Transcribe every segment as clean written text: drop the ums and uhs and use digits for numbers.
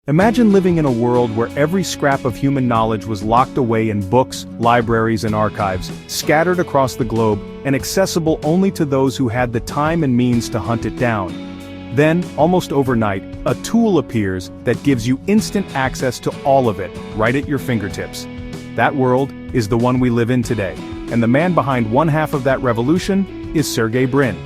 Imagine living in a world where every scrap of human knowledge was locked away in books, libraries, and archives, scattered across the globe, and accessible only to those who had the time and means to hunt it down. Then, almost overnight, a tool appears that gives you instant access to all of it, right at your fingertips. That world is the one we live in today, and the man behind one half of that revolution is Sergey Brin,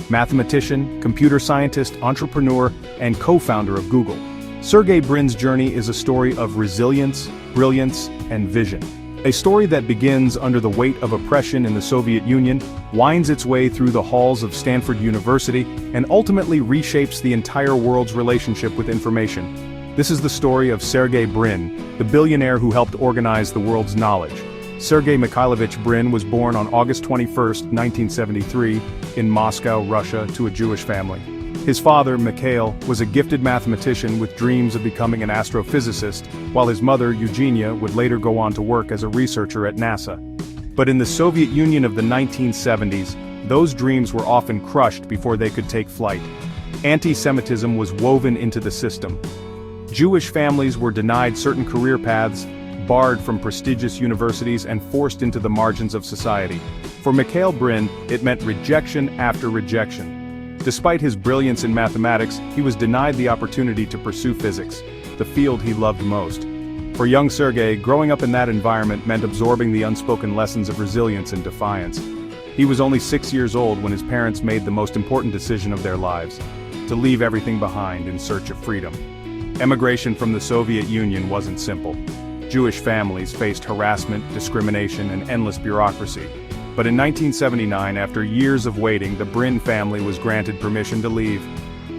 mathematician, computer scientist, entrepreneur, and co-founder of Google. Sergey Brin's journey is a story of resilience, brilliance, and vision. A story that begins under the weight of oppression in the Soviet Union, winds its way through the halls of Stanford University, and ultimately reshapes the entire world's relationship with information. This is the story of Sergey Brin, the billionaire who helped organize the world's knowledge. Sergey Mikhailovich Brin was born on August 21, 1973, in Moscow, Russia, to a Jewish family. His father, Mikhail, was a gifted mathematician with dreams of becoming an astrophysicist, while his mother, Eugenia, would later go on to work as a researcher at NASA. But in the Soviet Union of the 1970s, those dreams were often crushed before they could take flight. Anti-Semitism was woven into the system. Jewish families were denied certain career paths, barred from prestigious universities, and forced into the margins of society. For Mikhail Brin, it meant rejection after rejection. Despite his brilliance in mathematics, he was denied the opportunity to pursue physics, the field he loved most. For young Sergey, growing up in that environment meant absorbing the unspoken lessons of resilience and defiance. He was only 6 years old when his parents made the most important decision of their lives: to leave everything behind in search of freedom. Emigration from the Soviet Union wasn't simple. Jewish families faced harassment, discrimination, and endless bureaucracy. But in 1979, after years of waiting, the Brin family was granted permission to leave.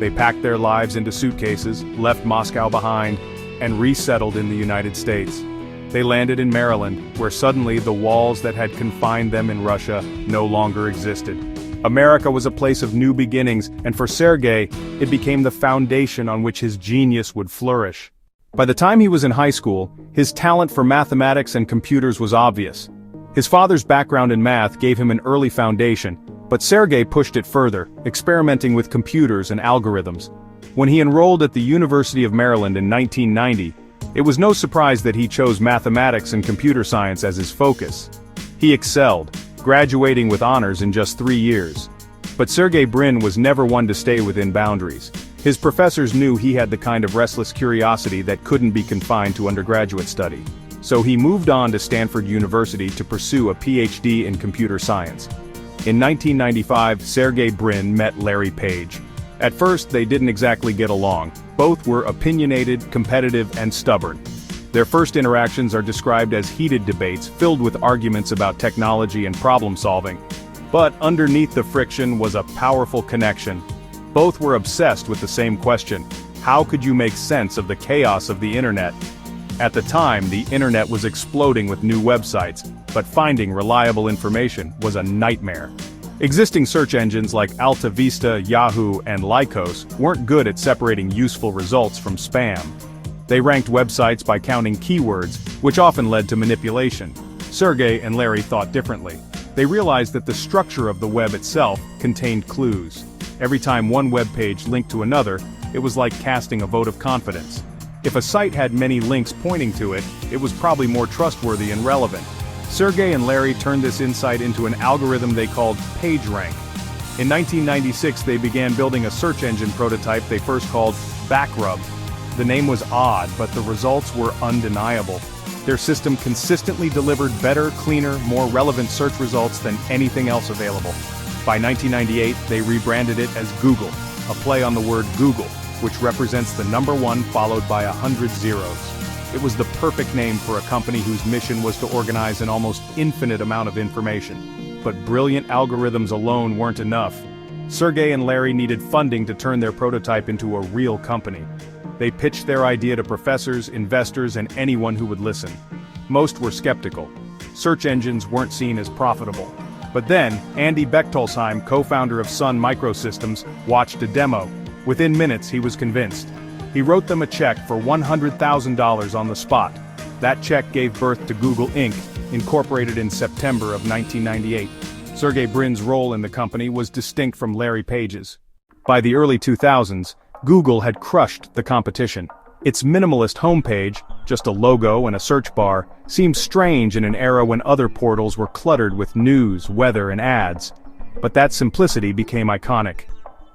They packed their lives into suitcases, left Moscow behind, and resettled in the United States. They landed in Maryland, where suddenly the walls that had confined them in Russia no longer existed. America was a place of new beginnings, and for Sergey, it became the foundation on which his genius would flourish. By the time he was in high school, his talent for mathematics and computers was obvious. His father's background in math gave him an early foundation, but Sergey pushed it further, experimenting with computers and algorithms. When he enrolled at the University of Maryland in 1990, it was no surprise that he chose mathematics and computer science as his focus. He excelled, graduating with honors in just 3 years. But Sergey Brin was never one to stay within boundaries. His professors knew he had the kind of restless curiosity that couldn't be confined to undergraduate study. So he moved on to Stanford University to pursue a PhD in computer science. In 1995, Sergey Brin met Larry Page. At first, they didn't exactly get along. Both were opinionated, competitive, and stubborn. Their first interactions are described as heated debates filled with arguments about technology and problem solving. But underneath the friction was a powerful connection. Both were obsessed with the same question: how could you make sense of the chaos of the internet? At the time, the internet was exploding with new websites, but finding reliable information was a nightmare. Existing search engines like Alta Vista, Yahoo, and Lycos weren't good at separating useful results from spam. They ranked websites by counting keywords, which often led to manipulation. Sergey and Larry thought differently. They realized that the structure of the web itself contained clues. Every time one web page linked to another, it was like casting a vote of confidence. If a site had many links pointing to it, it was probably more trustworthy and relevant. Sergey and Larry turned this insight into an algorithm they called PageRank. In 1996, they began building a search engine prototype they first called Backrub. The name was odd, but the results were undeniable. Their system consistently delivered better, cleaner, more relevant search results than anything else available. By 1998, they rebranded it as Google, a play on the word Google, which represents the number 1 followed by 100 zeros. It was the perfect name for a company whose mission was to organize an almost infinite amount of information. But brilliant algorithms alone weren't enough. Sergey and Larry needed funding to turn their prototype into a real company. They pitched their idea to professors, investors, and anyone who would listen. Most were skeptical. Search engines weren't seen as profitable. But then, Andy Bechtolsheim, co-founder of Sun Microsystems, watched a demo. Within minutes, he was convinced. He wrote them a check for $100,000 on the spot. That check gave birth to Google Inc., incorporated in September of 1998. Sergey Brin's role in the company was distinct from Larry Page's. By the early 2000s, Google had crushed the competition. Its minimalist homepage, just a logo and a search bar, seemed strange in an era when other portals were cluttered with news, weather, and ads. But that simplicity became iconic.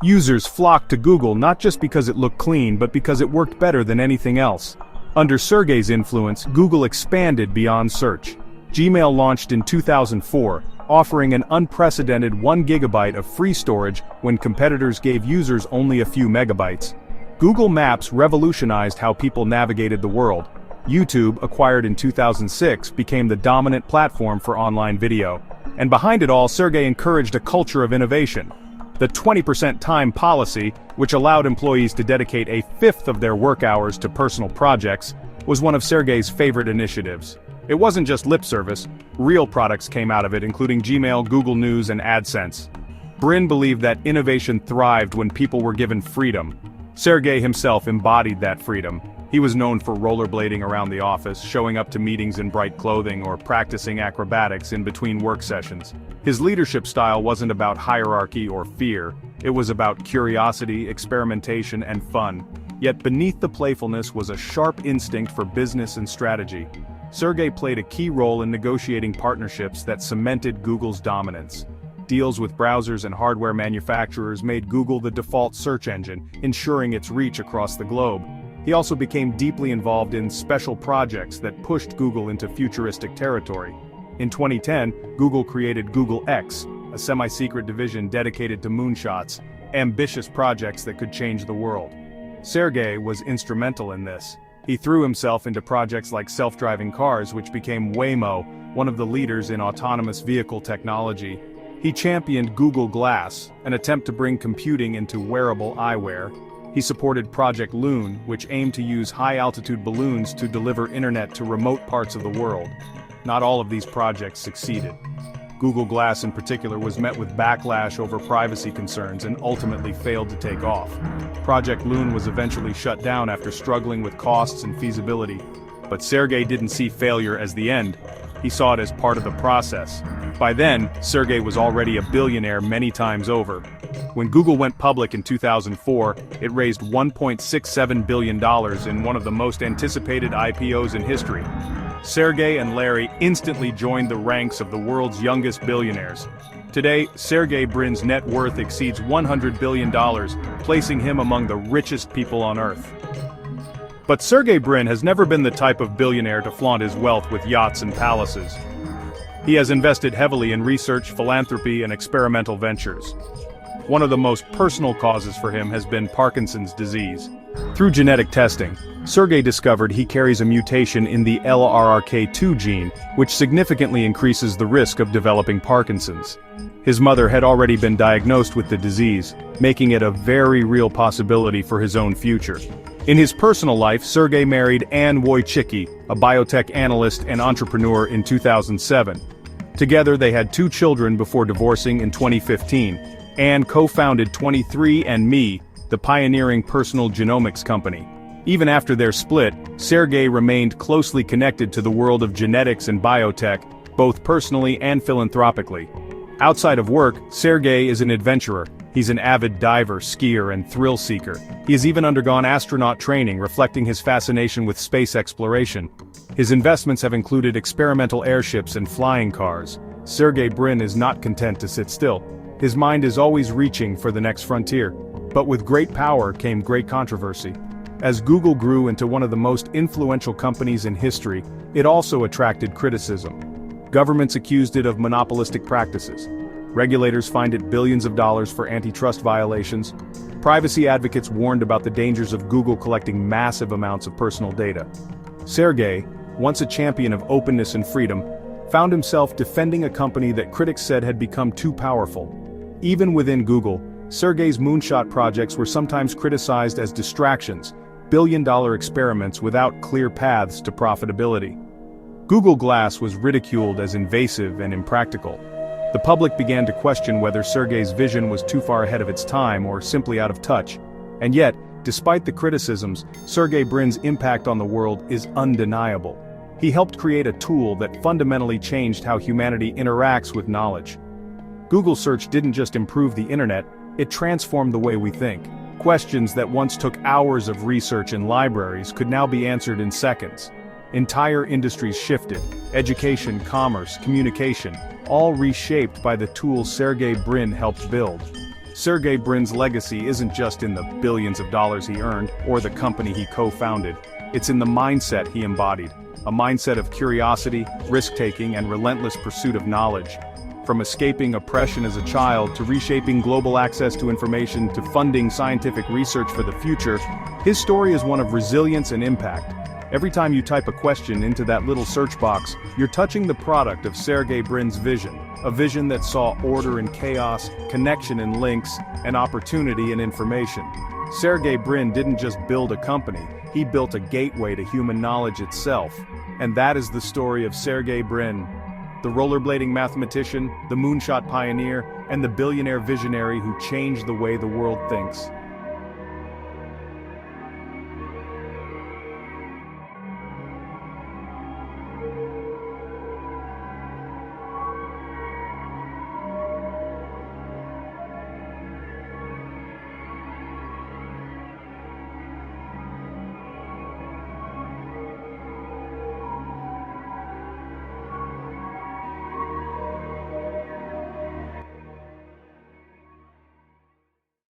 Users flocked to Google not just because it looked clean but because it worked better than anything else. Under Sergey's influence, Google expanded beyond search. Gmail launched in 2004, offering an unprecedented 1 gigabyte of free storage when competitors gave users only a few megabytes. Google Maps revolutionized how people navigated the world. YouTube, acquired in 2006, became the dominant platform for online video. And behind it all, Sergey encouraged a culture of innovation. The 20% time policy, which allowed employees to dedicate a fifth of their work hours to personal projects, was one of Sergey's favorite initiatives. It wasn't just lip service, real products came out of it, including Gmail, Google News, and AdSense. Brin believed that innovation thrived when people were given freedom. Sergey himself embodied that freedom. He was known for rollerblading around the office, showing up to meetings in bright clothing, or practicing acrobatics in between work sessions. His leadership style wasn't about hierarchy or fear, it was about curiosity, experimentation, and fun. Yet beneath the playfulness was a sharp instinct for business and strategy. Sergey played a key role in negotiating partnerships that cemented Google's dominance. Deals with browsers and hardware manufacturers made Google the default search engine, ensuring its reach across the globe. He also became deeply involved in special projects that pushed Google into futuristic territory. In 2010, Google created Google X, a semi-secret division dedicated to moonshots, ambitious projects that could change the world. Sergey was instrumental in this. He threw himself into projects like self-driving cars, which became Waymo, one of the leaders in autonomous vehicle technology. He championed Google Glass, an attempt to bring computing into wearable eyewear. He supported Project Loon, which aimed to use high-altitude balloons to deliver internet to remote parts of the world. Not all of these projects succeeded. Google Glass in particular was met with backlash over privacy concerns and ultimately failed to take off. Project Loon was eventually shut down after struggling with costs and feasibility. But Sergey didn't see failure as the end. He saw it as part of the process. By then, Sergey was already a billionaire many times over. When Google went public in 2004, it raised $1.67 billion in one of the most anticipated IPOs in history. Sergey and Larry instantly joined the ranks of the world's youngest billionaires. Today, Sergey Brin's net worth exceeds $100 billion, placing him among the richest people on Earth. But Sergey Brin has never been the type of billionaire to flaunt his wealth with yachts and palaces. He has invested heavily in research, philanthropy, and experimental ventures. One of the most personal causes for him has been Parkinson's disease. Through genetic testing, Sergey discovered he carries a mutation in the LRRK2 gene, which significantly increases the risk of developing Parkinson's. His mother had already been diagnosed with the disease, making it a very real possibility for his own future. In his personal life, Sergey married Anne Wojcicki, a biotech analyst and entrepreneur, in 2007. Together they had 2 children before divorcing in 2015. Anne co-founded 23andMe, the pioneering personal genomics company. Even after their split, Sergey remained closely connected to the world of genetics and biotech, both personally and philanthropically. Outside of work, Sergey is an adventurer. He's an avid diver, skier, and thrill seeker. He has even undergone astronaut training, reflecting his fascination with space exploration. His investments have included experimental airships and flying cars. Sergey Brin is not content to sit still. His mind is always reaching for the next frontier. But with great power came great controversy. As Google grew into one of the most influential companies in history, it also attracted criticism. Governments accused it of monopolistic practices. Regulators fined it billions of dollars for antitrust violations. Privacy advocates warned about the dangers of Google collecting massive amounts of personal data. Sergey, once a champion of openness and freedom, found himself defending a company that critics said had become too powerful. Even within Google, Sergey's moonshot projects were sometimes criticized as distractions, billion-dollar experiments without clear paths to profitability. Google Glass was ridiculed as invasive and impractical. The public began to question whether Sergey's vision was too far ahead of its time or simply out of touch. And yet, despite the criticisms, Sergey Brin's impact on the world is undeniable. He helped create a tool that fundamentally changed how humanity interacts with knowledge. Google search didn't just improve the internet, it transformed the way we think. Questions that once took hours of research in libraries could now be answered in seconds. Entire industries shifted: education, commerce, communication, all reshaped by the tools Sergey Brin helped build. Sergey Brin's legacy isn't just in the billions of dollars he earned, or the company he co-founded. It's in the mindset he embodied. A mindset of curiosity, risk-taking, and relentless pursuit of knowledge. From escaping oppression as a child to reshaping global access to information to funding scientific research for the future, his story is one of resilience and impact. Every time you type a question into that little search box, you're touching the product of Sergey Brin's vision. A vision that saw order in chaos, connection in links, and opportunity in information. Sergey Brin didn't just build a company, he built a gateway to human knowledge itself. And that is the story of Sergey Brin, the rollerblading mathematician, the moonshot pioneer, and the billionaire visionary who changed the way the world thinks.